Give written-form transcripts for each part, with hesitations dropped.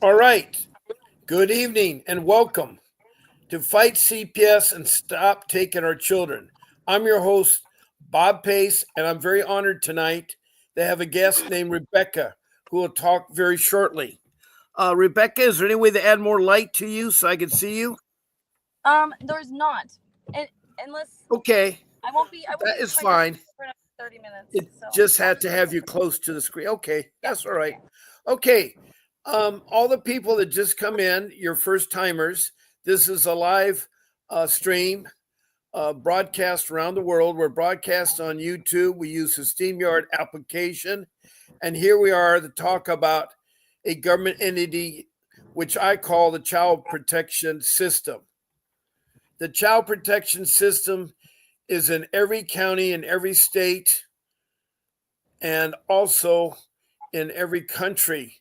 All right. Good evening and welcome to Fight CPS and Stop Taking Our Children. I'm your host, Bob Pace, and I'm very honored tonight to have a guest named Rebecca who will talk very shortly. Rebecca, is there any way to add more light to you so I can see you? There's not, and unless Okay, I won't that be is behind the fine. screen for another 30 minutes. It So just I'll had to just have you listen. close to the screen. Okay, Yeah, that's all right. Okay, all the people that just come in, your first timers, this is a live stream broadcast around the world. We're broadcast on YouTube. We use the SteamYard application. And here we are to talk about a government entity, which I call the Child Protection System. The Child Protection System is in every county, in every state, and also in every country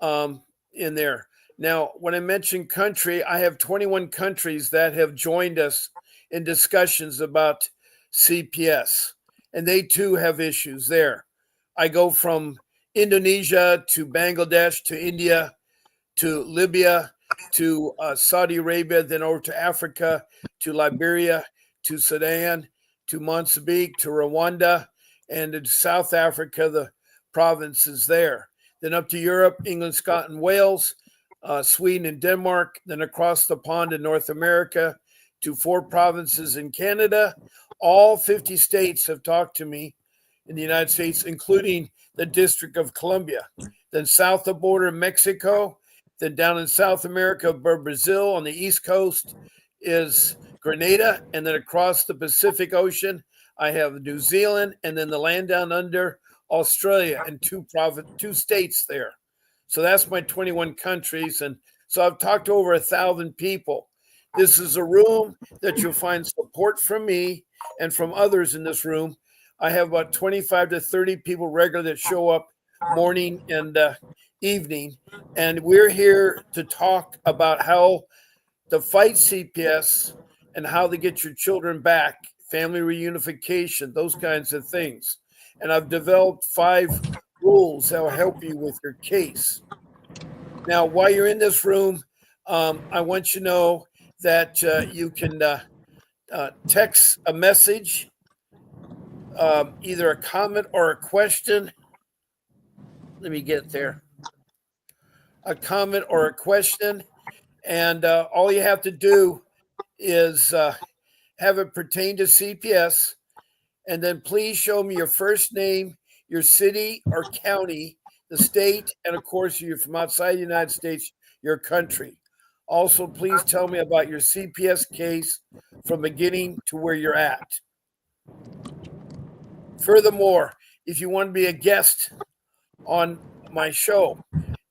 in there. Now, when I mention country, I have 21 countries that have joined us in discussions about CPS, and they too have issues there. I go from Indonesia to Bangladesh to India to Libya to Saudi Arabia, then over to Africa to Liberia to Sudan to Mozambique to Rwanda and to South Africa, the provinces there. Then up to Europe, England, Scotland, Wales, Sweden, and Denmark. Then across the pond in North America to four provinces in Canada. All 50 states have talked to me in the United States, including the District of Columbia. Then south of the border, Mexico. Then down in South America, Brazil on the East Coast is Grenada. And then across the Pacific Ocean, I have New Zealand. And then the land down under, Australia, and two states there. So that's my 21 countries. And so I've talked to over 1,000 people. This is a room that you'll find support from me and from others in this room. I have about 25 to 30 people regular that show up morning and evening. And we're here to talk about how to fight CPS and how to get your children back, family reunification, those kinds of things. And I've developed 5 rules that will help you with your case. Now, while you're in this room, I want you to know that you can text a message, either a comment or a question. Let me get there. A comment or a question. And all you have to do is have it pertain to CPS. And then please show me your first name, your city or county, the state, and of course, you're from outside the United States, your country. Also, please tell me about your CPS case from beginning to where you're at. Furthermore, if you want to be a guest on my show,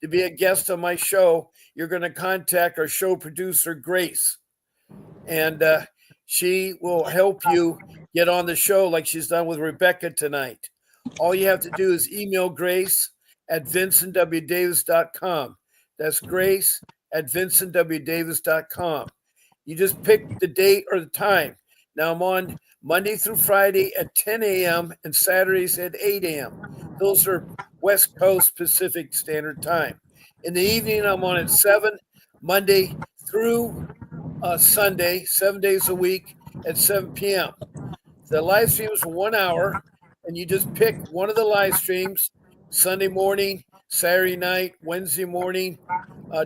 you're going to contact our show producer, Grace, and she will help you get on the show like she's done with Rebecca tonight. All you have to do is email Grace at vincentwdavis.com. That's Grace at vincentwdavis.com. You just pick the date or the time. Now I'm on Monday through Friday at 10 a.m. and Saturdays at 8 a.m. Those are West Coast Pacific Standard Time. In the evening, I'm on at 7, Monday through Sunday, 7 days a week at 7 p.m. The live streams for 1 hour, and you just pick one of the live streams Sunday morning, Saturday night, Wednesday morning,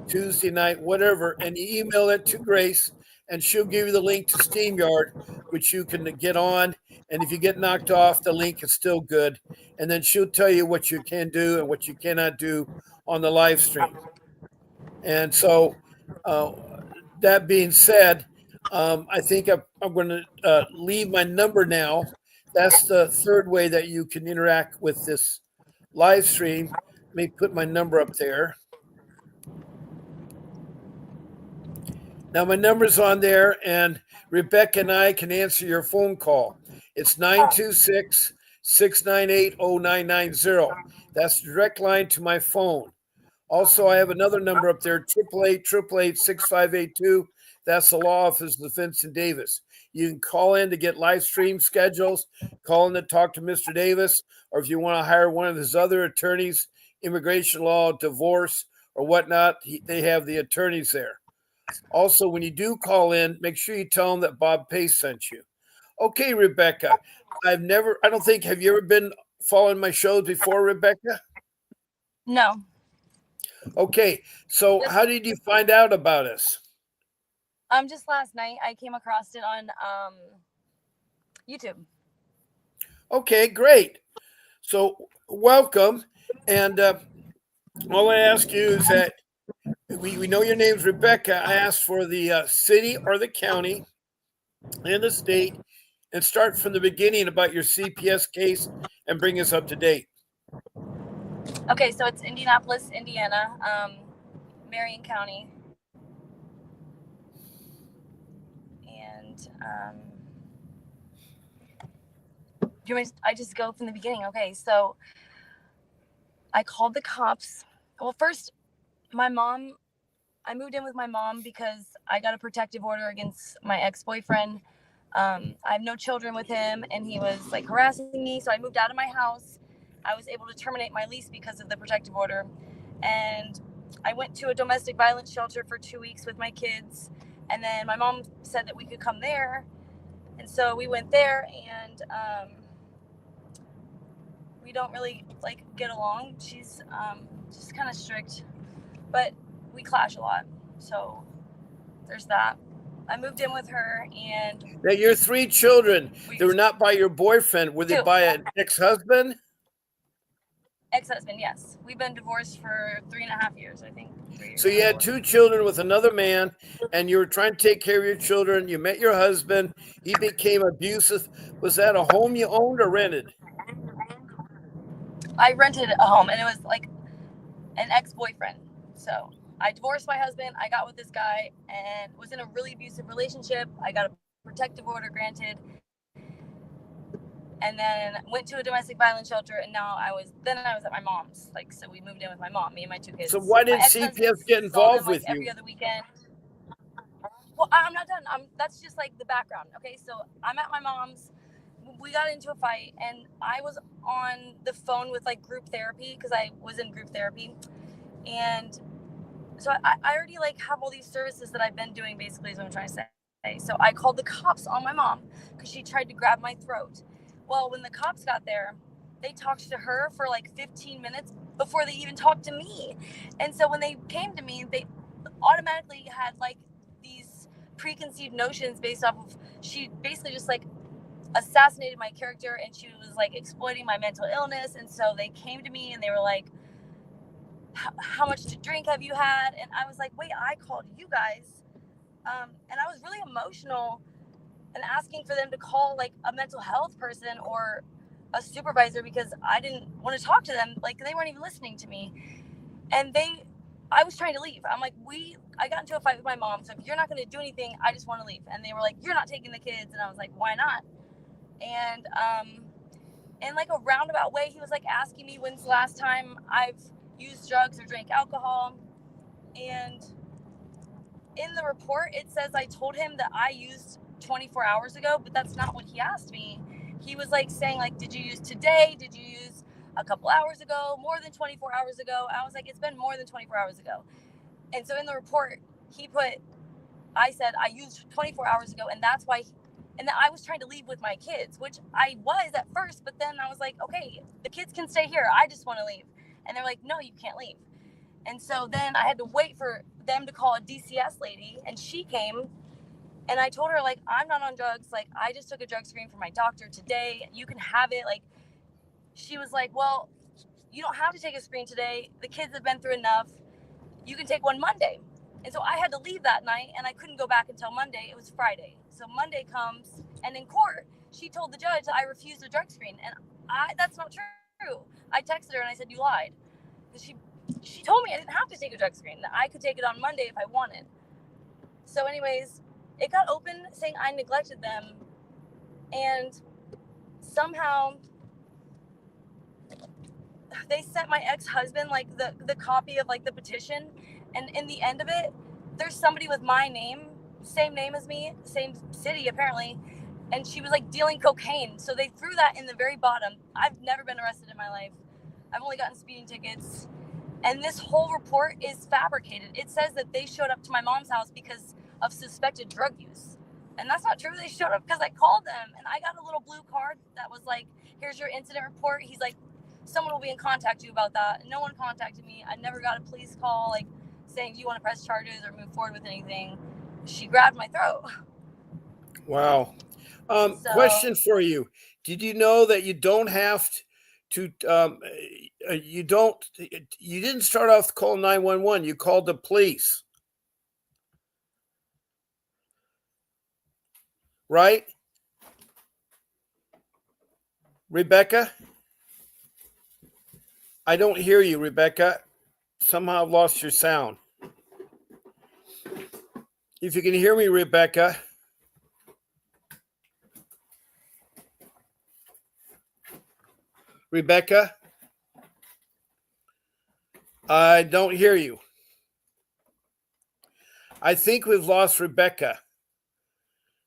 Tuesday night, whatever, and you email it to Grace, and she'll give you the link to SteamYard, which you can get on. And if you get knocked off, the link is still good. And then she'll tell you what you can do and what you cannot do on the live stream. And so, that being said, I think I'm going to leave my number now. That's the third way that you can interact with this live stream. Let me put my number up there. Now, my number's on there, and Rebecca and I can answer your phone call. It's 926 698 0990. That's the direct line to my phone. Also, I have another number up there, 888-888-6582. That's the law office of Vincent Davis. You can call in to get live stream schedules, call in to talk to Mr. Davis, or if you want to hire one of his other attorneys, immigration law, divorce, or whatnot, they have the attorneys there. Also, when you do call in, make sure you tell them that Bob Pace sent you. Okay, Rebecca. I don't think, have you ever been following my shows before, Rebecca? No. Okay, so how did you find out about us? Just last night I came across it on YouTube. Okay, great. So welcome, and all I ask you is that we know your name's Rebecca. I asked for the city or the county and the state, and start from the beginning about your CPS case and bring us up to date. Okay, so it's Indianapolis, Indiana, Marion County, and I just go from the beginning. Okay, so I called the cops. Well, first, I moved in with my mom because I got a protective order against my ex-boyfriend. I have no children with him, and he was like harassing me. So I moved out of my house. I was able to terminate my lease because of the protective order. And I went to a domestic violence shelter for 2 weeks with my kids. And then my mom said that we could come there. And so we went there, and we don't really like get along. She's just kind of strict, but we clash a lot. So there's that. I moved in with her, and now your 3 children, they were not by your boyfriend. Were they 2. by an ex-husband? Ex-husband, yes. We've been divorced for 3.5 years, I think. 3 years. So you had 2 children with another man, and you were trying to take care of your children. You met your husband. He became abusive. Was that a home you owned or rented? I rented a home, and it was like an ex-boyfriend. So I divorced my husband. I got with this guy and was in a really abusive relationship. I got a protective order granted, and then went to a domestic violence shelter. And now I was at my mom's. Like, so we moved in with my mom, me and my 2 kids. So why did CPS get involved with you? Every other weekend. Well, I'm not done. That's just like the background. Okay, so I'm at my mom's. We got into a fight, and I was on the phone with like group therapy because I was in group therapy, and so I already like have all these services that I've been doing. Basically, is what I'm trying to say. So I called the cops on my mom because she tried to grab my throat. Well, when the cops got there, they talked to her for like 15 minutes before they even talked to me. And so when they came to me, they automatically had like these preconceived notions based off of, she basically just like assassinated my character, and she was like exploiting my mental illness. And so they came to me and they were like, how much to drink have you had? And I was like, wait, I called you guys. And I was really emotional and asking for them to call like a mental health person or a supervisor because I didn't want to talk to them. Like, they weren't even listening to me. And I was trying to leave. I'm like, I got into a fight with my mom. So if you're not going to do anything, I just want to leave. And they were like, you're not taking the kids. And I was like, why not? And in like a roundabout way, he was like asking me when's the last time I've used drugs or drank alcohol. And in the report, it says I told him that I used 24 hours ago, but that's not what he asked me. He was like saying like, did you use today? Did you use a couple hours ago? More than 24 hours ago? I was like, it's been more than 24 hours ago. And so in the report, I said I used 24 hours ago, and that's why. And then I was trying to leave with my kids, which I was at first, but then I was like, okay, the kids can stay here. I just want to leave. And they're like, no, you can't leave. And so then I had to wait for them to call a DCS lady, and she came. And I told her, like, I'm not on drugs. Like, I just took a drug screen from my doctor today. You can have it. Like, she was like, well, you don't have to take a screen today. The kids have been through enough. You can take one Monday. And so I had to leave that night, and I couldn't go back until Monday. It was Friday. So Monday comes, and in court, she told the judge that I refused a drug screen. And that's not true. I texted her, and I said, you lied. She told me I didn't have to take a drug screen, that I could take it on Monday if I wanted. So anyways, it got open saying I neglected them. And somehow they sent my ex-husband like the copy of like the petition, and in the end of it, there's somebody with my name, same name as me, same city apparently, and she was like dealing cocaine. So they threw that in the very bottom. I've never been arrested in my life. I've only gotten speeding tickets, And this whole report is fabricated. It says that they showed up to my mom's house because of suspected drug use. And that's not true. They showed up because I called them, and I got a little blue card that was like, here's your incident report. He's like, someone will be in contact with you about that. No one contacted me. I never got a police call like saying, do you want to press charges or move forward with anything? She grabbed my throat. Wow. Question for you. Did you know that you don't have to, you didn't start off calling 911, you called the police, right? Rebecca? I don't hear you, Rebecca. Somehow I've lost your sound. If you can hear me, Rebecca. Rebecca? I don't hear you. I think we've lost Rebecca.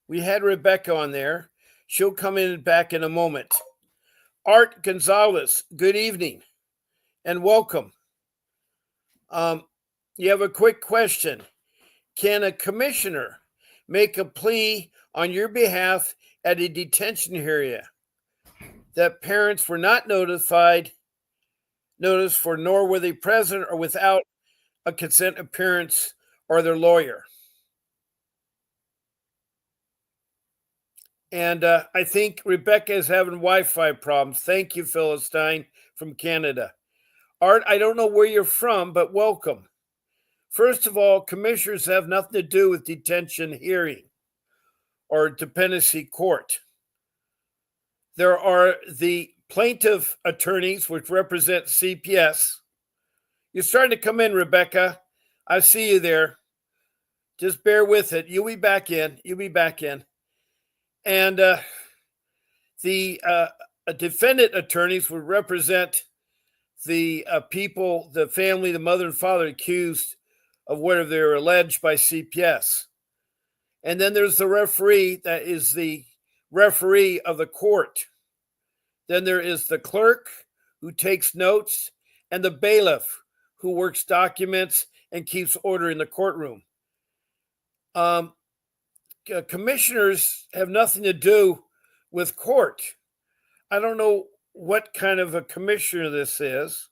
We had Rebecca on there. She'll come in back in a moment. Art Gonzalez, good evening and welcome. You have a quick question. Can a commissioner make a plea on your behalf at a detention area that parents were not noticed for, nor were they present or without a consent appearance or their lawyer? And I think Rebecca is having Wi-Fi problems. Thank you, Philistine from Canada. Art, I don't know where you're from, but welcome. First of all, commissioners have nothing to do with detention hearing or dependency court. There are the plaintiff attorneys, which represent CPS. You're starting to come in, Rebecca. I see you there. Just bear with it. You'll be back in. And the defendant attorneys would represent the people, the family, the mother and father accused of whatever they're alleged by CPS. And then there's the referee that is the referee of the court. Then there is the clerk who takes notes and the bailiff who works documents and keeps order in the courtroom. Commissioners have nothing to do with court. I don't know what kind of a commissioner this is.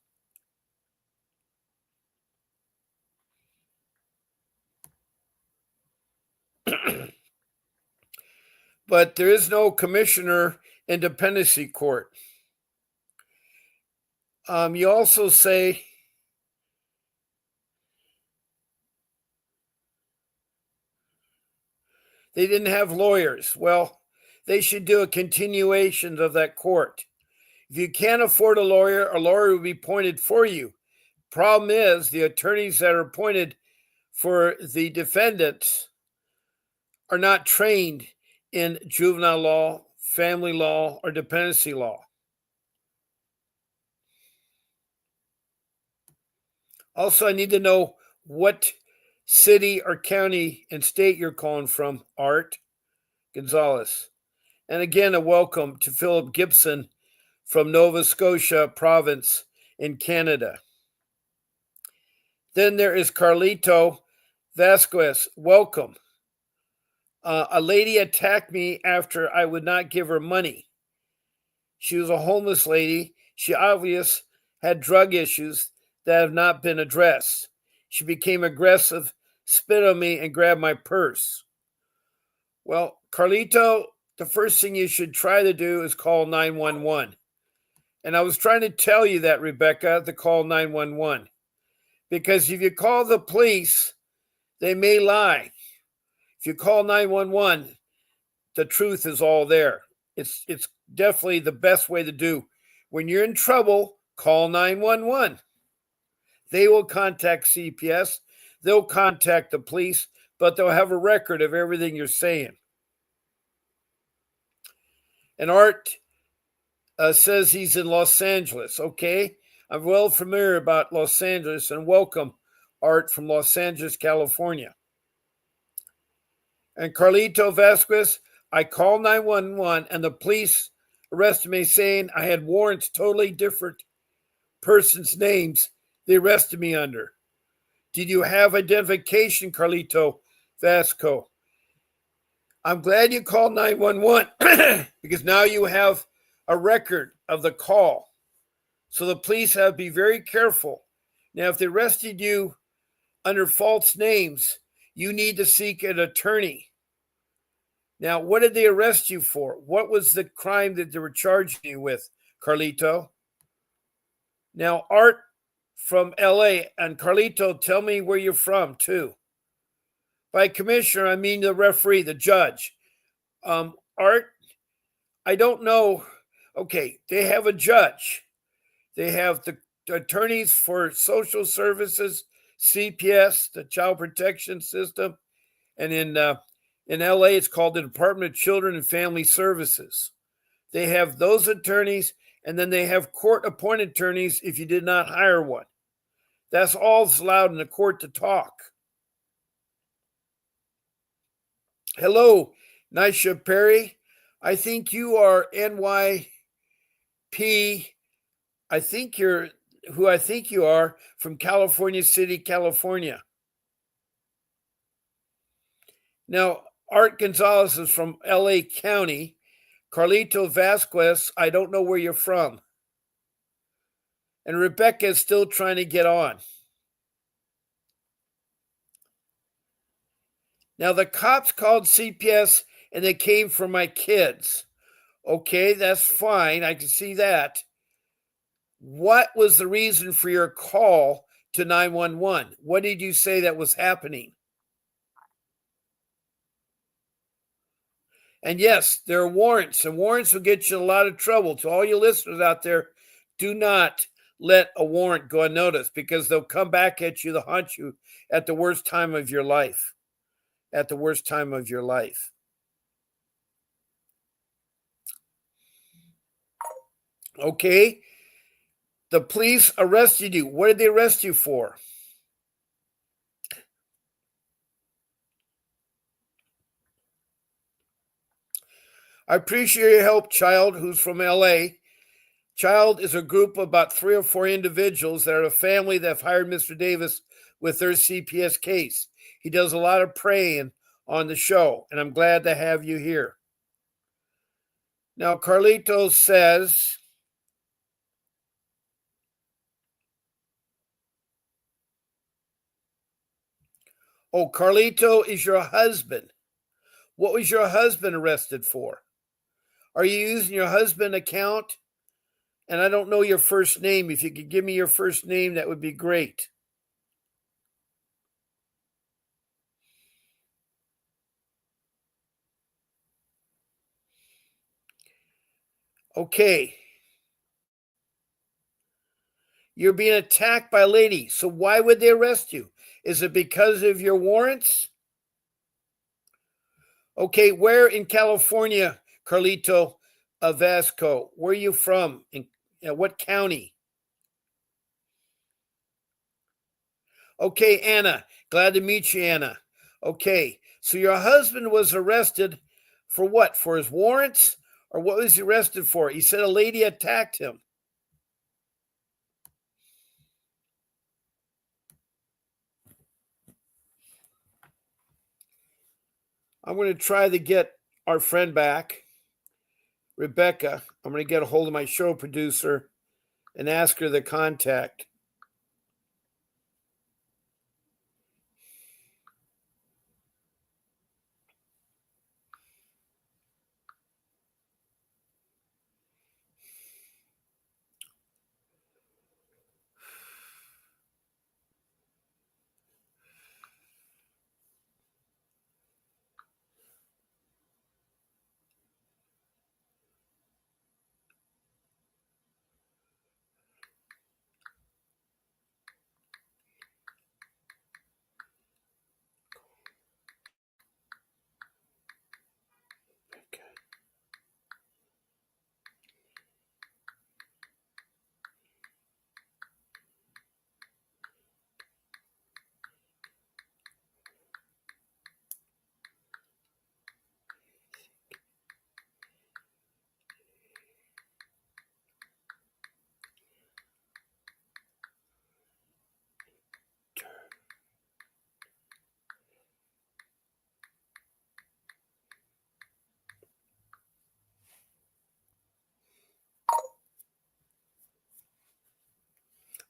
But there is no commissioner in dependency court. You also say they didn't have lawyers. Well, they should do a continuation of that court. If you can't afford a lawyer will be appointed for you. Problem is, the attorneys that are appointed for the defendants are not trained in juvenile law, family law, or dependency law. Also, I need to know what city or county and state you're calling from, Art Gonzalez. And again, a welcome to Philip Gibson from Nova Scotia province in Canada. Then there is Carlito Vasquez. Welcome. A lady attacked me after I would not give her money. She was a homeless lady. She obviously had drug issues that have not been addressed. She became aggressive, spit on me, and grabbed my purse. Well, Carlito, the first thing you should try to do is call 911. And I was trying to tell you that, Rebecca, to call 911. Because if you call the police, they may lie. If you call 911, the truth is all there. It's definitely the best way to do. When you're in trouble, call 911. They will contact CPS. They'll contact the police, but they'll have a record of everything you're saying. And Art says he's in Los Angeles. Okay, I'm well familiar about Los Angeles, and welcome, Art from Los Angeles, California. And Carlito Vasquez, I called 911 and the police arrested me saying I had warrants totally different persons' names they arrested me under? Did you have identification, Carlito Vasco? I'm glad you called 911 because now you have a record of the call. So the police have to be very careful. Now, if they arrested you under false names, you need to seek an attorney. Now, what did they arrest you for? What was the crime that they were charging you with, Carlito? Now, Art from LA, and Carlito, tell me where you're from, too. By commissioner, I mean the referee, the judge. Art, I don't know. Okay, they have a judge. They have the attorneys for social services, CPS, the Child Protection System, and in LA, it's called the Department of Children and Family Services. They have those attorneys, and then they have court-appointed attorneys if you did not hire one. That's all that's allowed in the court to talk. Hello, Nisha Perry. I think you are NYP. I think you're who I think you are from California City, California. Now, Art Gonzalez is from LA County. Carlito Vasquez, I don't know where you're from. And Rebecca is still trying to get on. Now, the cops called CPS and they came for my kids. Okay, that's fine. I can see that. What was the reason for your call to 911? What did you say that was happening? And yes, there are warrants, and warrants will get you in a lot of trouble. To all you listeners out there, do not let a warrant go unnoticed because they'll come back at you, they'll haunt you at the worst time of your life. At the worst time of your life. Okay. The police arrested you. What did they arrest you for? I appreciate your help, Child, who's from LA. Child is a group of about 3 or 4 individuals that are a family that have hired Mr. Davis with their CPS case. He does a lot of praying on the show, and I'm glad to have you here. Now, Carlito says, oh, Carlito is your husband. What was your husband arrested for? Are you using your husband account? And I don't know your first name. If you could give me your first name, that would be great. Okay. You're being attacked by a lady. So why would they arrest you? Is it because of your warrants? Okay, where in California, Carlito Vasco? Where are you from? In what county? Okay, Anna. Glad to meet you, Anna. Okay, so your husband was arrested for what? For his warrants? Or what was he arrested for? He said a lady attacked him. I'm going to try to get our friend back, Rebecca. I'm going to get a hold of my show producer and ask her the contact.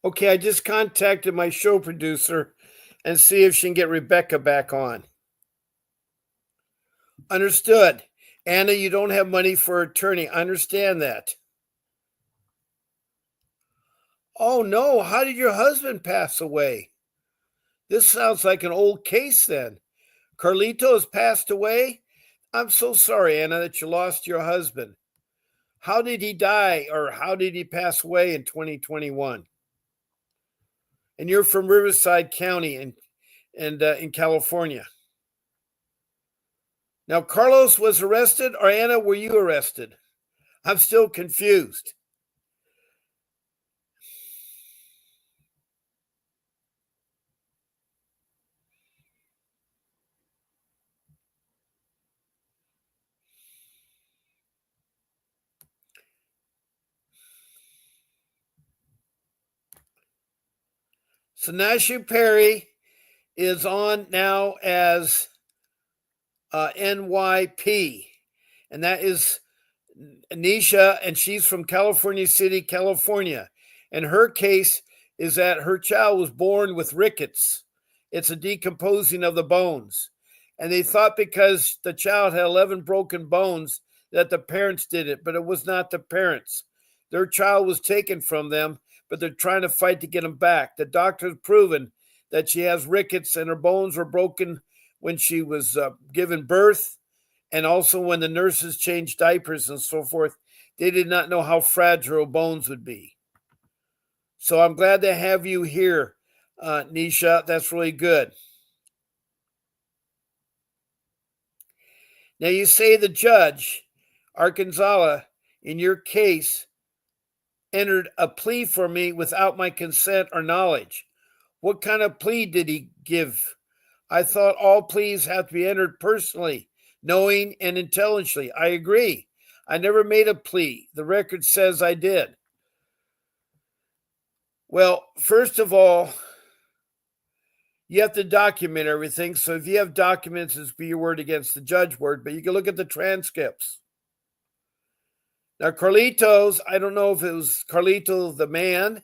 Okay, I just contacted my show producer and see if she can get Rebecca back on. Understood. Anna, you don't have money for attorney. I understand that. Oh no, how did your husband pass away? This sounds like an old case then. Carlitos passed away? I'm so sorry, Anna, that you lost your husband. How did he die or how did he pass away in 2021? And you're from Riverside County in California. Now, Carlos was arrested, or Anna, were you arrested? I'm still confused. So Nashu Perry is on now as NYP, and that is Anisha, and she's from California City, California. And her case is that her child was born with rickets. It's a decomposing of the bones. And they thought because the child had 11 broken bones that the parents did it, but it was not the parents. Their child was taken from them, but they're trying to fight to get him back. The doctor's proven that she has rickets and her bones were broken when she was given birth, and also when the nurses changed diapers and so forth. They did not know how fragile bones would be. So I'm glad to have you here, Nisha. That's really good. Now you say the judge, Arkansas, in your case, entered a plea for me without my consent or knowledge. What kind of plea did he give? I thought all pleas have to be entered personally, knowing and intelligently. I agree. I never made a plea. The record says I did. Well, first of all, you have to document everything. So if you have documents, it's be your word against the judge word, but you can look at the transcripts. Now, Carlitos, I don't know if it was Carlito the man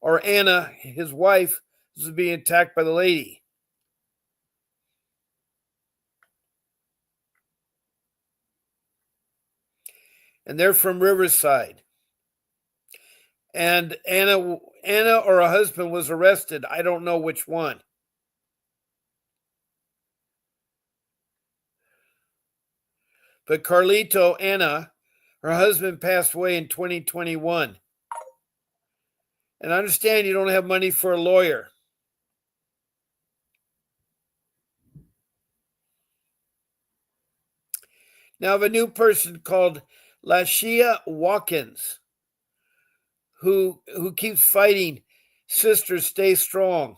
or Anna, his wife, was being attacked by the lady. And they're from Riverside. And Anna or her husband was arrested. I don't know which one. But Carlito, Anna, her husband passed away in 2021. And I understand you don't have money for a lawyer. Now I have a new person called Lashia Watkins who keeps fighting. Sisters, stay strong.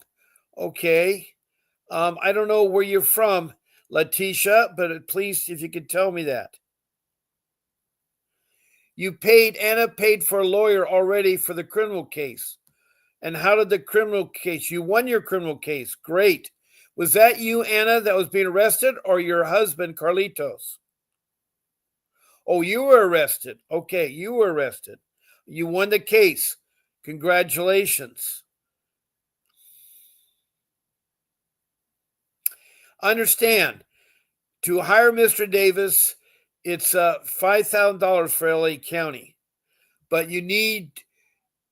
Okay. I don't know where you're from, Letitia, but please, if you could tell me that. Anna paid for a lawyer already for the criminal case. And how did the criminal case? You won your criminal case. Great. Was that you, Anna, that was being arrested, or your husband, Carlitos? Oh, you were arrested. Okay, you were arrested. You won the case. Congratulations. Understand, to hire Mr. Davis, it's $5,000 for LA County. But I need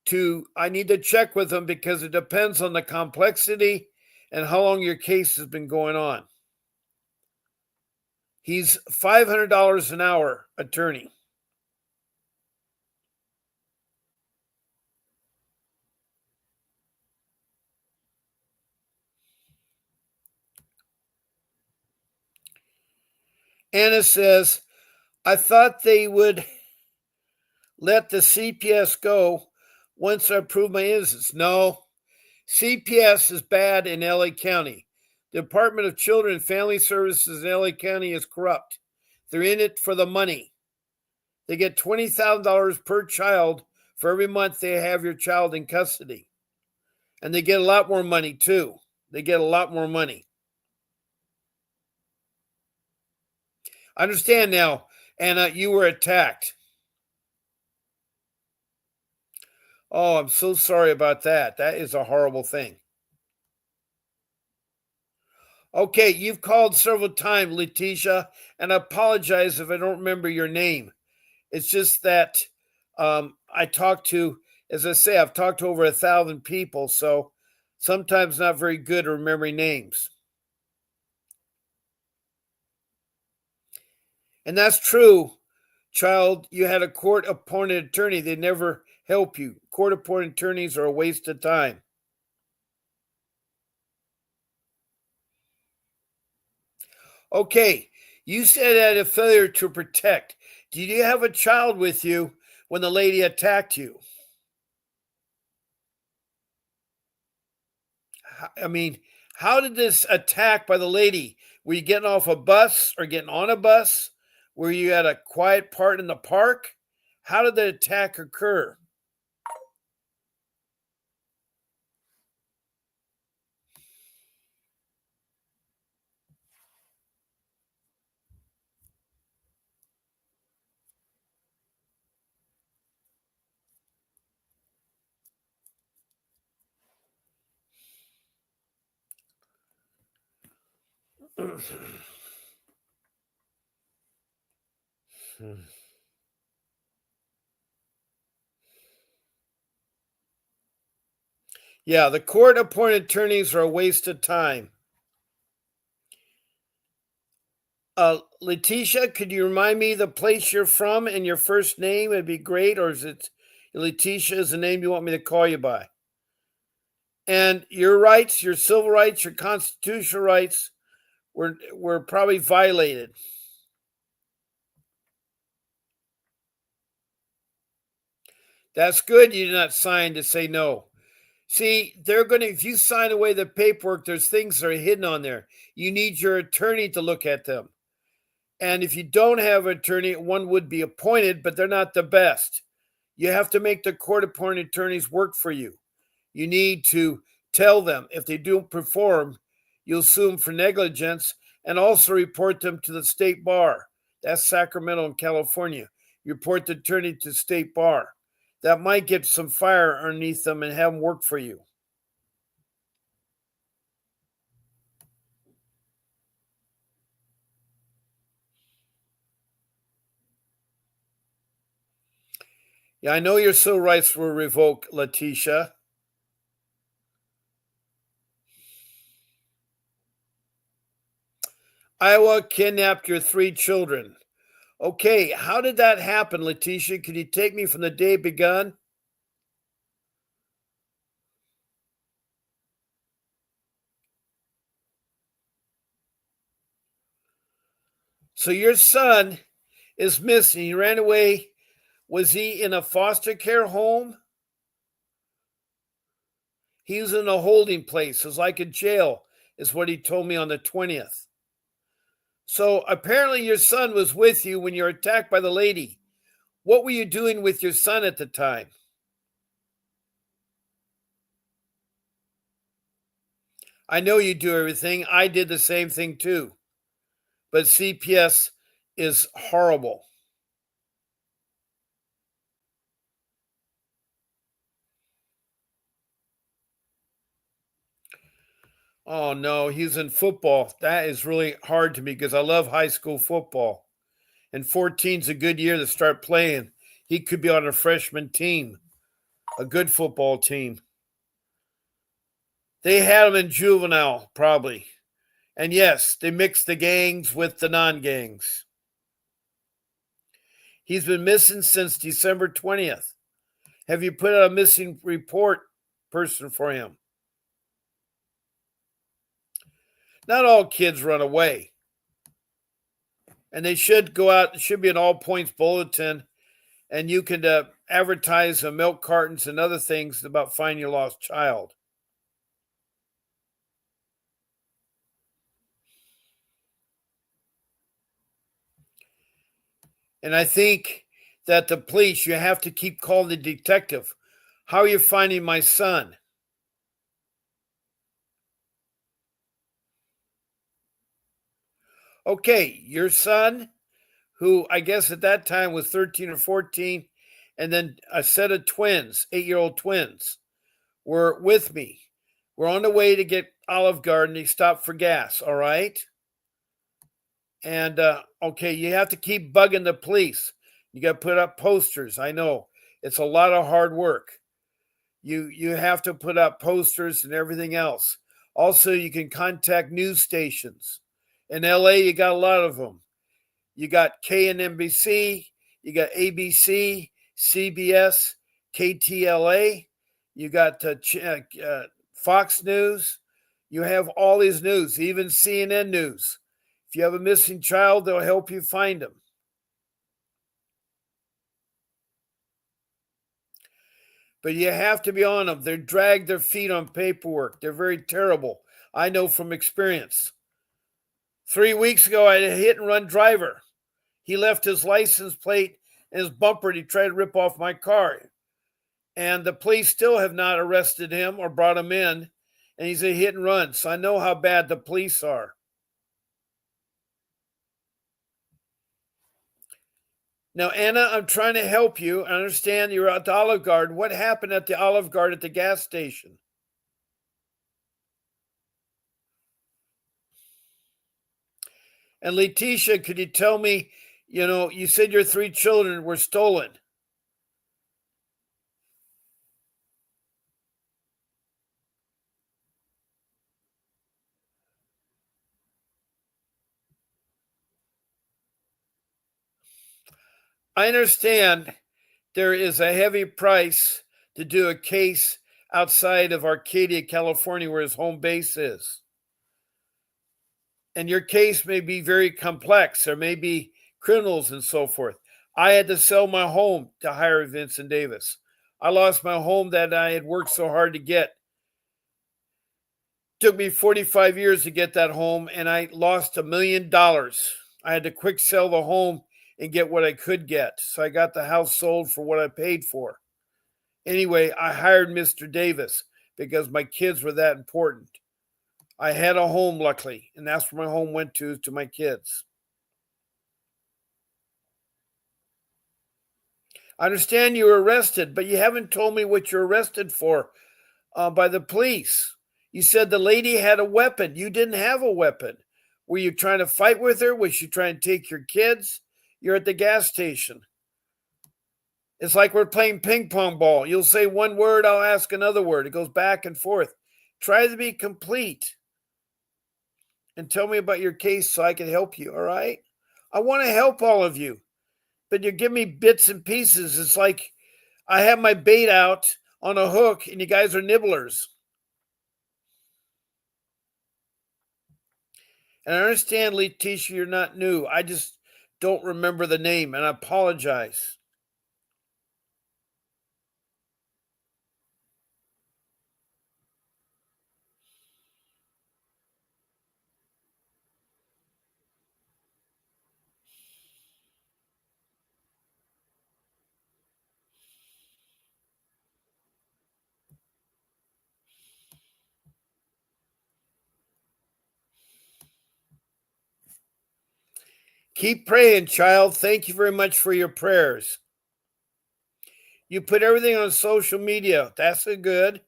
to check with him because it depends on the complexity and how long your case has been going on. He's $500 an hour attorney. Anna says, I thought they would let the CPS go once I prove my innocence. No, CPS is bad in LA County. The Department of Children and Family Services in LA County is corrupt. They're in it for the money. They get $20,000 per child for every month they have your child in custody. And they get a lot more money too. They get a lot more money. I understand now, Anna, you were attacked. Oh, I'm so sorry about that. That is a horrible thing. Okay, you've called several times, Letitia, and I apologize if I don't remember your name. It's just that I talked to, as I say, I've talked to over 1,000 people, so sometimes not very good at remembering names. And that's true, child. You had a court appointed attorney. They never help you. Court appointed attorneys are a waste of time. Okay, you said that a failure to protect. Did you have a child with you when the lady attacked you? I mean, how did this attack by the lady? Were you getting off a bus or getting on a bus? Were you at a quiet part in the park? How did the attack occur? Yeah, the court appointed attorneys are a waste of time. Letitia, could you remind me the place you're from and your first name? It'd be great. Or is it Letitia is the name you want me to call you by? And your rights, your civil rights, your constitutional rights were probably violated. That's good. You did not sign to say no. See, they're going to, if you sign away the paperwork, there's things that are hidden on there. You need your attorney to look at them. And if you don't have an attorney, one would be appointed, but they're not the best. You have to make the court appointed attorneys work for you. You need to tell them if they don't perform, you'll sue them for negligence and also report them to the state bar. That's Sacramento in California. You report the attorney to state bar. That might get some fire underneath them and have them work for you. Yeah, I know your civil rights were revoked, Letitia. Iowa kidnapped your 3 children. Okay, how did that happen, Letitia? Could you take me from the day it begun? So your son is missing. He ran away. Was he in a foster care home? He was in a holding place. It was like a jail, is what he told me on the 20th. So apparently your son was with you when you were attacked by the lady. What were you doing with your son at the time? I know you do everything. I did the same thing too. But CPS is horrible. Oh no, he's in football. That is really hard to me because I love high school football. And 14's a good year to start playing. He could be on a freshman team, a good football team. They had him in juvenile, probably. And yes, they mixed the gangs with the non gangs. He's been missing since December 20th. Have you put out a missing report person for him? Not all kids run away. And they should go out, it should be an all points bulletin, and you can advertise milk cartons and other things about finding your lost child. And I think that the police, you have to keep calling the detective. How are you finding my son? Okay, your son, who I guess at that time was 13 or 14, and then a set of twins, 8-year-old twins, were with me. We're on the way to get Olive Garden. He stopped for gas. All right. And okay, you have to keep bugging the police. You got to put up posters. I know it's a lot of hard work. You have to put up posters and everything else. Also, you can contact news stations. In LA, you got a lot of them. You got KNBC, you got ABC, CBS, KTLA, you got Fox News. You have all these news, even CNN News. If you have a missing child, they'll help you find them. But you have to be on them. They drag their feet on paperwork. They're very terrible. I know from experience. 3 weeks ago, I had a hit and run driver. He left his license plate and his bumper. And he tried to rip off my car. And the police still have not arrested him or brought him in. And he's a hit and run. So I know how bad the police are. Now, Anna, I'm trying to help you. I understand you're at the Olive Garden. What happened at the Olive Garden at the gas station? And Letitia, could you tell me, you said your 3 children were stolen. I understand there is a heavy price to do a case outside of Arcadia, California, where his home base is. And your case may be very complex. There may be criminals and so forth. I had to sell my home to hire Vincent Davis. I lost my home that I had worked so hard to get. It took me 45 years to get that home, and I lost $1 million. I had to quick sell the home and get what I could get. So I got the house sold for what I paid for. Anyway, I hired Mr. Davis because my kids were that important. I had a home, luckily, and that's where my home went to my kids. I understand you were arrested, but you haven't told me what you're arrested for by the police. You said the lady had a weapon. You didn't have a weapon. Were you trying to fight with her? Was she trying to take your kids? You're at the gas station. It's like we're playing ping pong ball. You'll say one word, I'll ask another word. It goes back and forth. Try to be complete and tell me about your case so I can help you, all right? I want to help all of you, but you give me bits and pieces. It's like I have my bait out on a hook and you guys are nibblers. And I understand, Letitia, you're not new. I just don't remember the name, and I apologize. Keep praying, child. Thank you very much for your prayers. You put everything on social media. That's a good.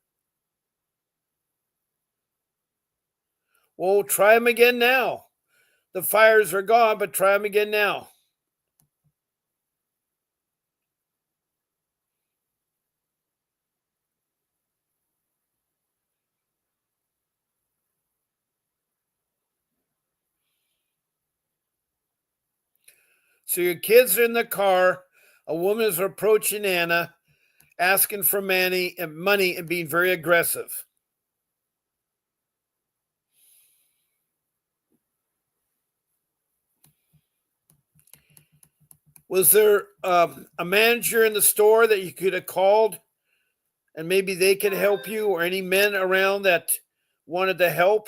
Well, try them again now. The fires are gone, but try them again now. So your kids are in the car. A woman is approaching Anna, asking for money and being very aggressive. Was there a manager in the store that you could have called and maybe they could help you, or any men around that wanted to help?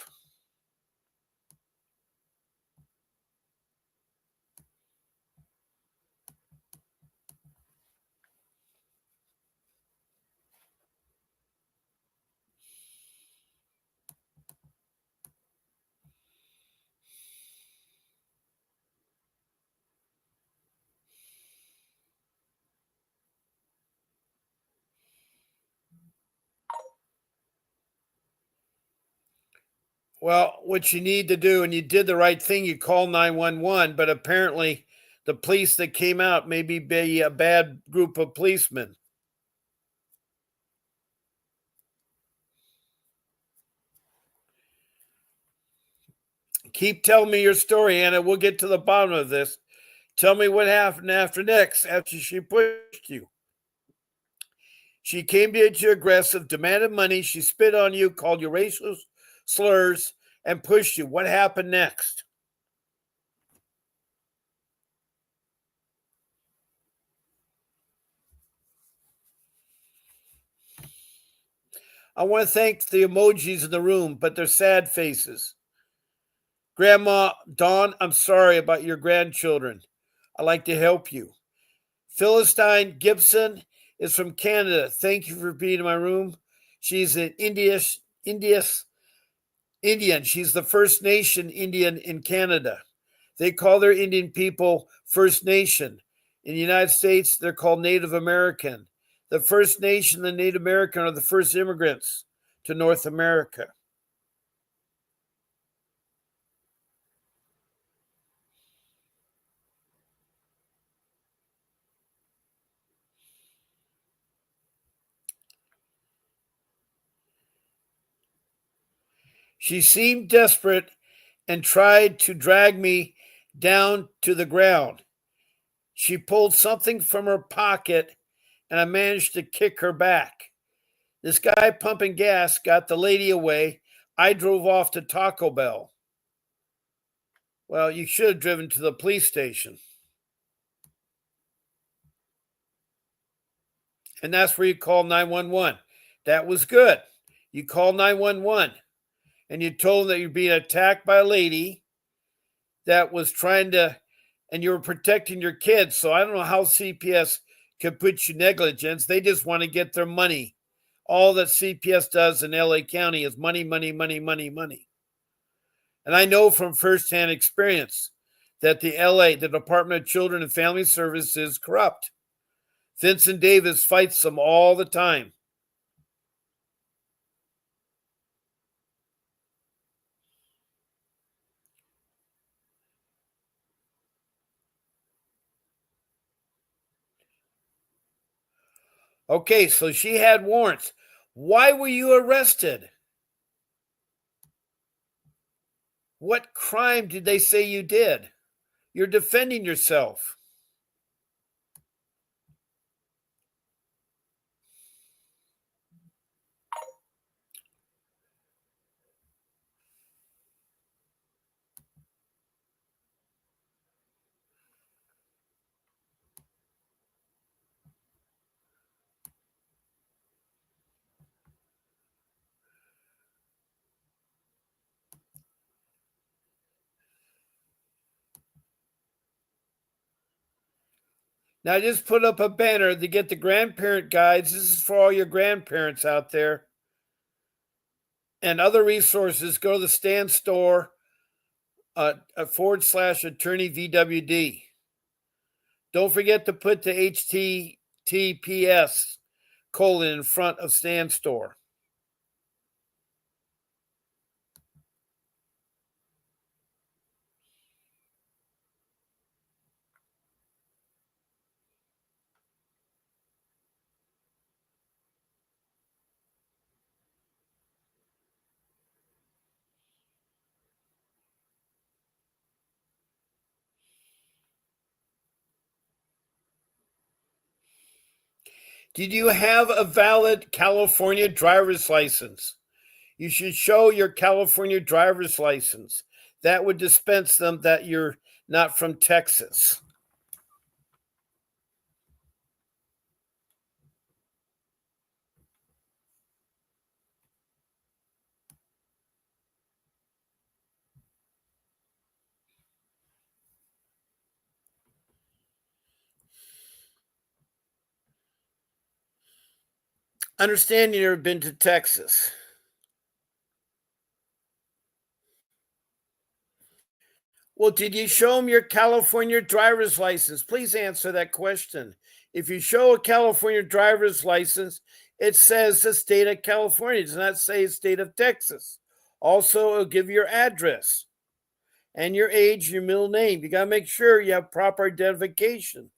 Well, what you need to do, and you did the right thing, you call 911, but apparently the police that came out maybe be a bad group of policemen. Keep telling me your story, Anna. We'll get to the bottom of this. Tell me what happened after she pushed you. She came at you aggressive, demanded money. She spit on you, called you racial slurs, and pushed you. What happened next? I want to thank the emojis in the room, but they're sad faces. Grandma Dawn, I'm sorry about your grandchildren. I'd like to help you. Philistine Gibson is from Canada. Thank you for being in my room. She's an Indian. She's the First Nation Indian in Canada. They call their Indian people First Nation. In the United States, they're called Native American. The First Nation and the Native American are the first immigrants to North America. She seemed desperate and tried to drag me down to the ground. She pulled something from her pocket and I managed to kick her back. This guy pumping gas got the lady away. I drove off to Taco Bell. Well, you should have driven to the police station. And that's where you call 911. That was good. You call 911 and you told them that you're being attacked by a lady that was trying to, and you were protecting your kids. So I don't know how CPS could put you negligence. They just want to get their money. All that CPS does in LA County is money, money, money, money, money. And I know from firsthand experience that the Department of Children and Family Services is corrupt. Vincent Davis fights them all the time. Okay, so she had warrants. Why were you arrested? What crime did they say you did? You're defending yourself. Now just put up a banner to get the grandparent guides. This is for all your grandparents out there. And other resources, go to the Stand Store /attorney VWD. Don't forget to put the HTTPS : in front of Stand Store. Did you have a valid California driver's license? You should show your California driver's license. That would dispense them that you're not from Texas. Understand you've never been to Texas. Well, did you show them your California driver's license? Please answer that question. If you show a California driver's license, it says the state of California. It does not say the state of Texas. Also, it'll give you your address and your age, your middle name. You got to make sure you have proper identification.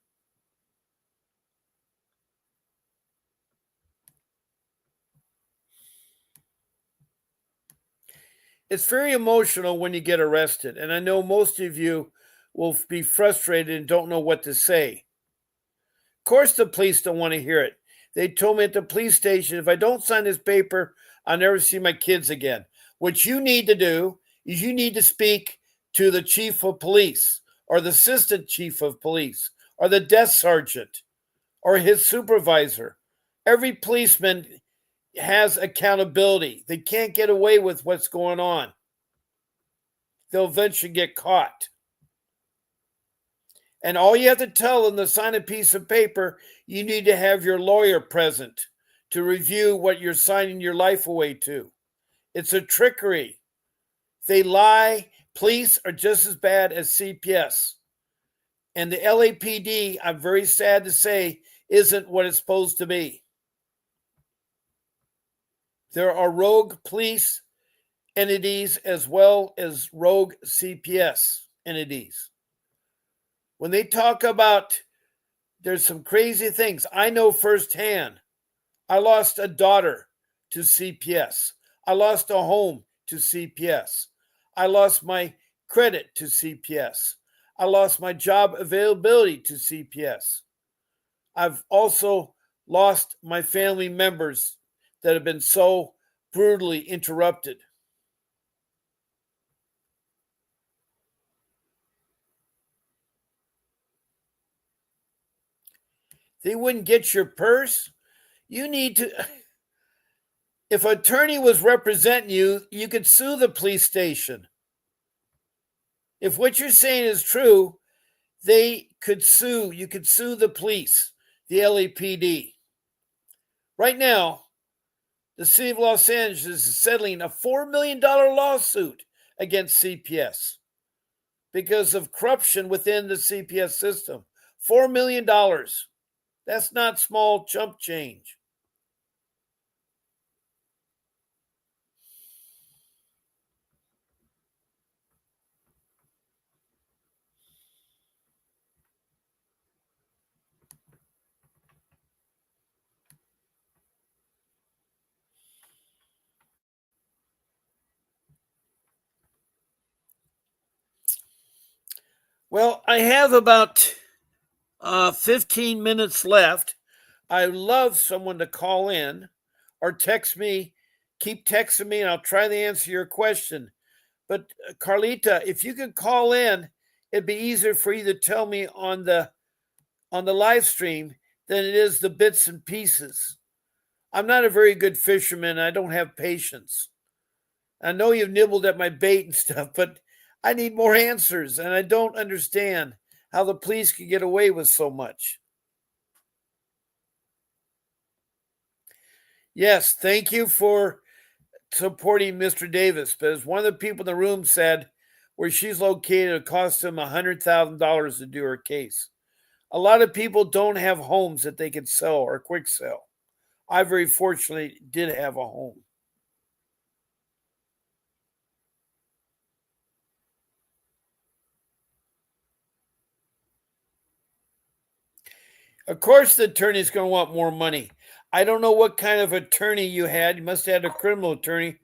It's very emotional when you get arrested, and I know most of you will be frustrated and don't know what to say. Of course, the police don't want to hear it. They told me at the police station, if I don't sign this paper, I'll never see my kids again. What you need to do is you need to speak to the chief of police or the assistant chief of police or the desk sergeant or his supervisor. Every policeman has accountability. They can't get away with what's going on. They'll eventually get caught. And all you have to tell them to sign a piece of paper, you need to have your lawyer present to review what you're signing your life away to. It's a trickery. They lie. Police are just as bad as CPS. And the LAPD, I'm very sad to say, isn't what it's supposed to be. There are rogue police entities as well as rogue CPS entities. When they talk about there's some crazy things, I know firsthand. I lost a daughter to CPS. I lost a home to CPS. I lost my credit to CPS. I lost my job availability to CPS. I've also lost my family members that have been so brutally interrupted. They wouldn't get your purse. You need to, if an attorney was representing you, you could sue the police station. If what you're saying is true, they could sue. You could sue the police, the LAPD. Right now, the city of Los Angeles is settling a $4 million lawsuit against CPS because of corruption within the CPS system. $4 million. That's not small chump change. Well, I have about 15 minutes left. I love someone to call in or text me. Keep texting me and I'll try to answer your question. But Carlita, if you could call in, it'd be easier for you to tell me on the live stream than it is the bits and pieces. I'm not a very good fisherman. I don't have patience. I know you've nibbled at my bait and stuff, but I need more answers, and I don't understand how the police could get away with so much. Yes, thank you for supporting Mr. Davis. But as one of the people in the room said, where she's located, it cost him $100,000 to do her case. A lot of people don't have homes that they can sell or quick sell. I very fortunately did have a home. Of course, the attorney's going to want more money. I don't know what kind of attorney you had. You must have had a criminal attorney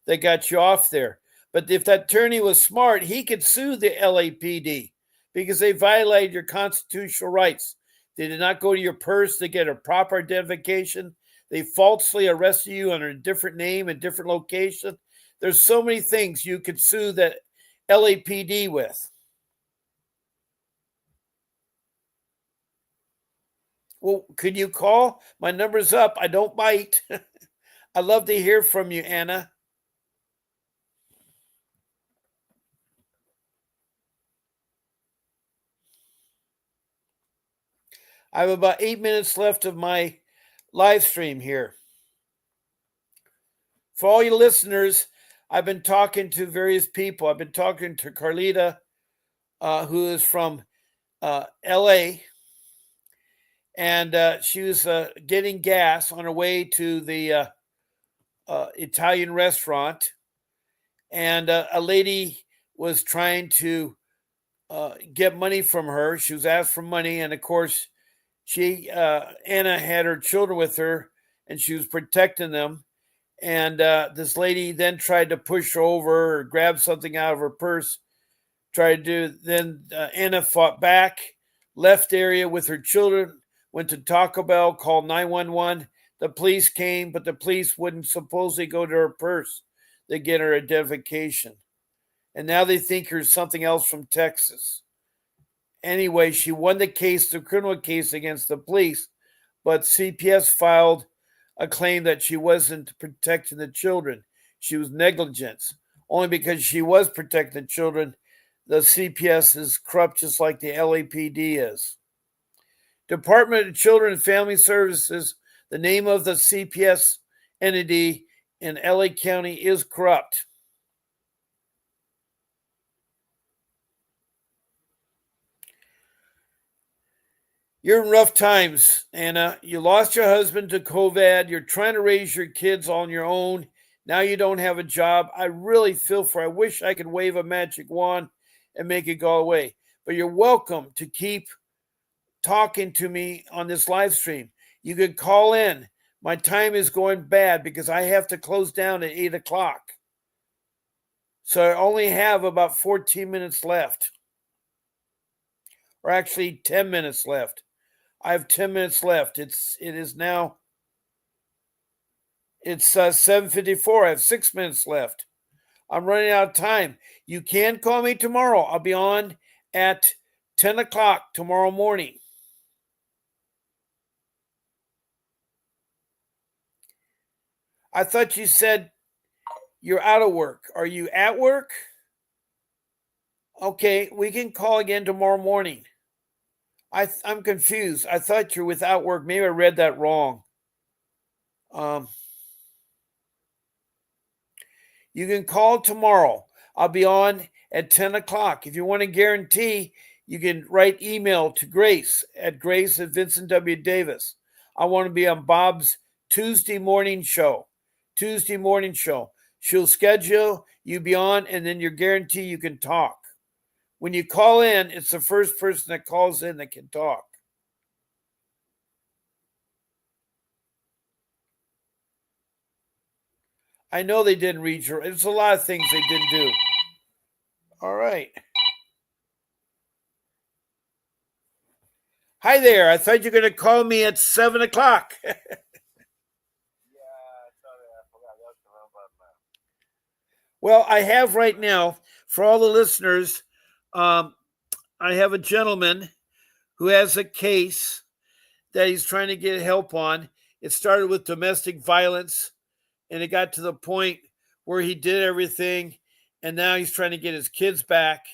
that got you off there. But if that attorney was smart, he could sue the LAPD because they violated your constitutional rights. They did not go to your purse to get a proper identification. They falsely arrested you under a different name and different location. There's so many things you could sue that LAPD with. Well, could you call? My number's up. I don't bite. I'd love to hear from you, Anna. I have about 8 minutes left of my live stream here. For all you listeners, I've been talking to various people. I've been talking to Carlita, who is from LA, and she was getting gas on her way to the Italian restaurant. and a lady was trying to get money from her. She was asked for money, and of course, Anna had her children with her, and she was protecting them. And this lady then tried to push her over or grab something out of her purse. Tried to do. Then Anna fought back, left the area with her children, went to Taco Bell, called 911. The police came, but the police wouldn't supposedly go to her purse to get her identification. And now they think her something else from Texas. Anyway, she won the case, the criminal case against the police, but CPS filed a claim that she wasn't protecting the children. She was negligent. Only because she was protecting the children, the CPS is corrupt just like the LAPD is. Department of Children and Family Services, the name of the CPS entity in LA County, is corrupt. You're in rough times, Anna. You lost your husband to COVID. You're trying to raise your kids on your own. Now you don't have a job. I really feel for you. I wish I could wave a magic wand and make it go away. But you're welcome to keep talking to me on this live stream. You could call in. My time is going bad because I have to close down at 8 o'clock. So I only have about 14 minutes left. Or actually 10 minutes left. I have 10 minutes left. It's 7:54. I have 6 minutes left. I'm running out of time. You can call me tomorrow. I'll be on at 10 o'clock tomorrow morning. I thought you said you're out of work. Are you at work? Okay, we can call again tomorrow morning. I'm confused. I thought you're without work. Maybe I read that wrong. You can call tomorrow. I'll be on at 10 o'clock. If you want to guarantee, you can write email to Grace at Vincent W. Davis. I want to be on Bob's Tuesday morning show. She'll schedule you be on, and then you're guaranteed you can talk. When you call in, it's the first person that calls in that can talk. I know they didn't read your. There's a lot of things they didn't do. All right. Hi there. I thought you were going to call me at 7 o'clock. Well, I have right now, for all the listeners, I have a gentleman who has a case that he's trying to get help on. It started with domestic violence, and it got to the point where he did everything, and now he's trying to get his kids back.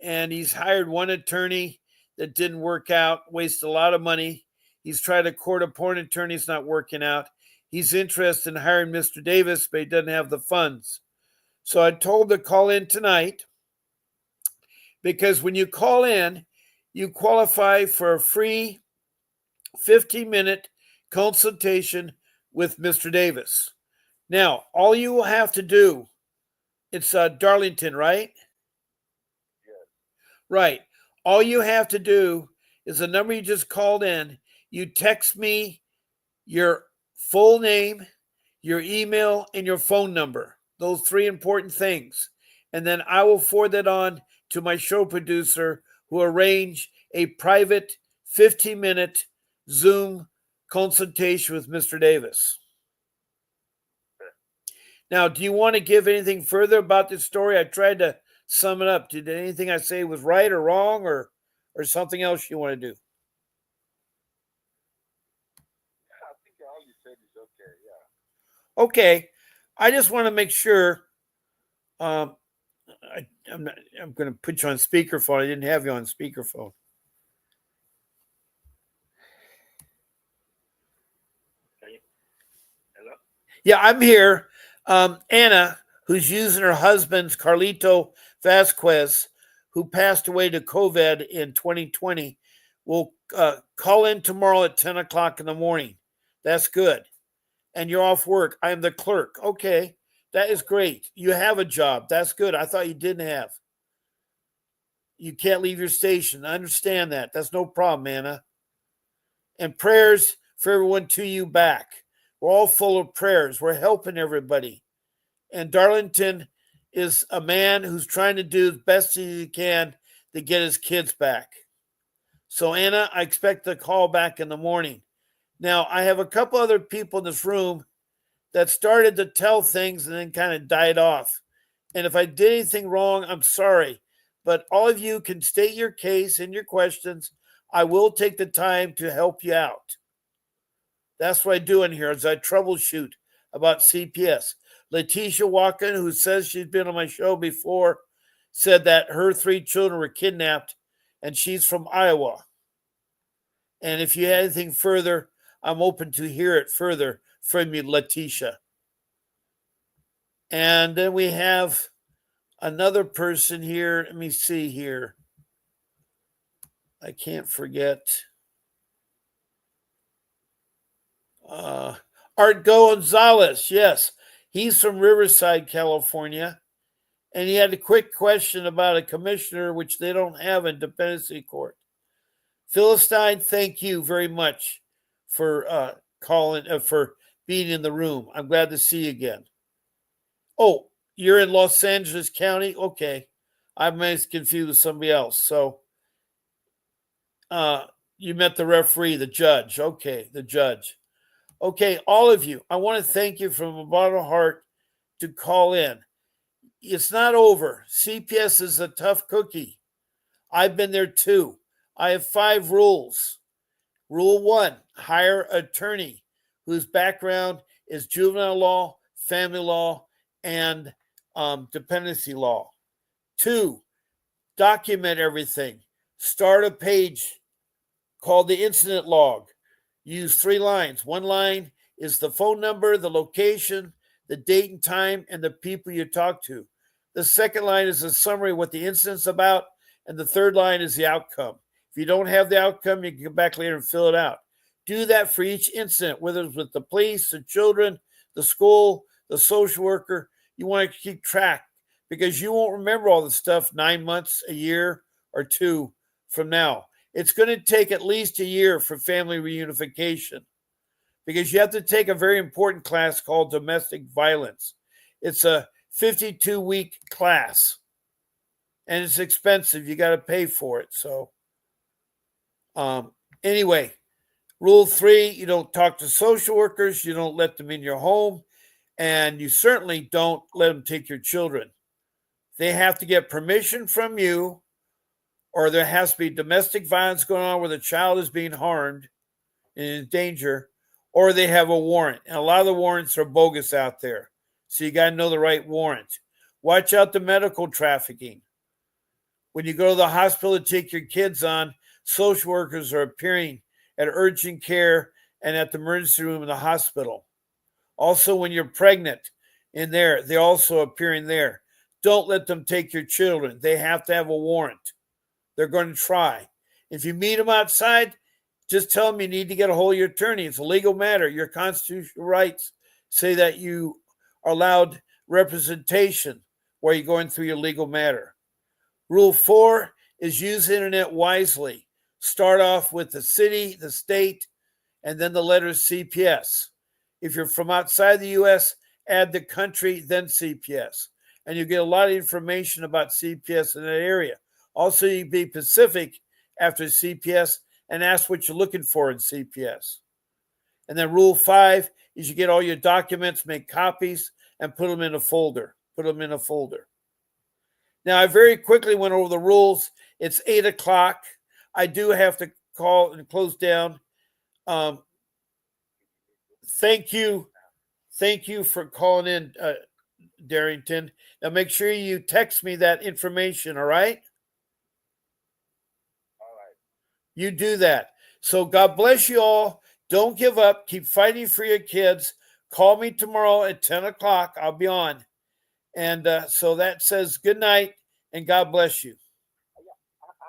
And he's hired one attorney that didn't work out, wasted a lot of money. He's tried a court-appointed attorney, it's not working out. He's interested in hiring Mr. Davis, but he doesn't have the funds. So I told him to call in tonight, because when you call in, you qualify for a free 15-minute consultation with Mr. Davis. Now, all you will have to do, it's Darlington, right? Yes. Right. All you have to do is the number you just called in. You text me your full name, your email, and your phone number. Those three important things. And then I will forward that on to my show producer, who arrange a private 15-minute Zoom consultation with Mr. Davis. Now, do you want to give anything further about this story? I tried to sum it up. Did anything I say was right or wrong, or something else you want to do? Yeah, I think all you said is okay. Yeah. Okay. I just want to make sure. I'm going to put you on speakerphone. I didn't have you on speakerphone. Hello? Yeah, I'm here. Anna, who's using her husband's Carlito Vasquez, who passed away to COVID in 2020, will call in tomorrow at 10 o'clock in the morning. That's good. And you're off work. I am the clerk. Okay. That is great. You have a job. That's good. I thought you didn't have. You can't leave your station. I understand that. That's no problem, Anna. And prayers for everyone to you back. We're all full of prayers. We're helping everybody. And Darlington is a man who's trying to do as best as he can to get his kids back. So, Anna, I expect a call back in the morning. Now, I have a couple other people in this room that started to tell things and then kind of died off. And if I did anything wrong, I'm sorry. But all of you can state your case and your questions. I will take the time to help you out. That's what I do in here is I troubleshoot about CPS. Letitia Walken, who says she's been on my show before, said that her 3 children were kidnapped and she's from Iowa. And if you have anything further, I'm open to hear it further from you, Letitia. And then we have another person here. Let me see here. I can't forget. Art Gonzalez, yes. He's from Riverside, California. And he had a quick question about a commissioner, which they don't have in dependency court. Philistine, thank you very much for for being in the room. I'm glad to see you again. Oh, you're in Los Angeles County? Okay. I'm confused with somebody else. So you met the referee, the judge. Okay, the judge. Okay, all of you, I want to thank you from the bottom of my heart to call in. It's not over. CPS is a tough cookie. I've been there too. I have 5 rules. Rule 1, hire an attorney whose background is juvenile law, family law, and dependency law. 2, document everything. Start a page called the incident log. Use 3 lines. 1 line is the phone number, the location, the date and time, and the people you talk to. The second line is a summary of what the incident's about, and the third line is the outcome. If you don't have the outcome, you can come back later and fill it out. Do that for each incident, whether it's with the police, the children, the school, the social worker. You want to keep track because you won't remember all the stuff 9 months, a year, or 2 from now. It's going to take at least a year for family reunification because you have to take a very important class called domestic violence. It's a 52-week class, and it's expensive. You got to pay for it. So anyway, rule 3, you don't talk to social workers. You don't let them in your home, and you certainly don't let them take your children. They have to get permission from you, or there has to be domestic violence going on where the child is being harmed and in danger, or they have a warrant. And a lot of the warrants are bogus out there. So you got to know the right warrant. Watch out the medical trafficking. When you go to the hospital to take your kids on, social workers are appearing at urgent care and at the emergency room in the hospital. Also, when you're pregnant in there, they're also appearing there. Don't let them take your children. They have to have a warrant. They're going to try. If you meet them outside, just tell them you need to get a hold of your attorney. It's a legal matter. Your constitutional rights say that you are allowed representation while you're going through your legal matter. Rule 4 is use the internet wisely. Start off with the city, the state, and then the letters CPS. If you're from outside the U.S., add the country, then CPS. And you get a lot of information about CPS in that area. Also, you can be specific after CPS and ask what you're looking for in CPS. And then rule 5 is you get all your documents, make copies, and put them in a folder. Now, I very quickly went over the rules. It's 8 o'clock. I do have to call and close down. Thank you for calling in, Darrington. Now, make sure you text me that information, all right? All right. You do that. So God bless you all. Don't give up. Keep fighting for your kids. Call me tomorrow at 10 o'clock. I'll be on. And so that says good night and God bless you.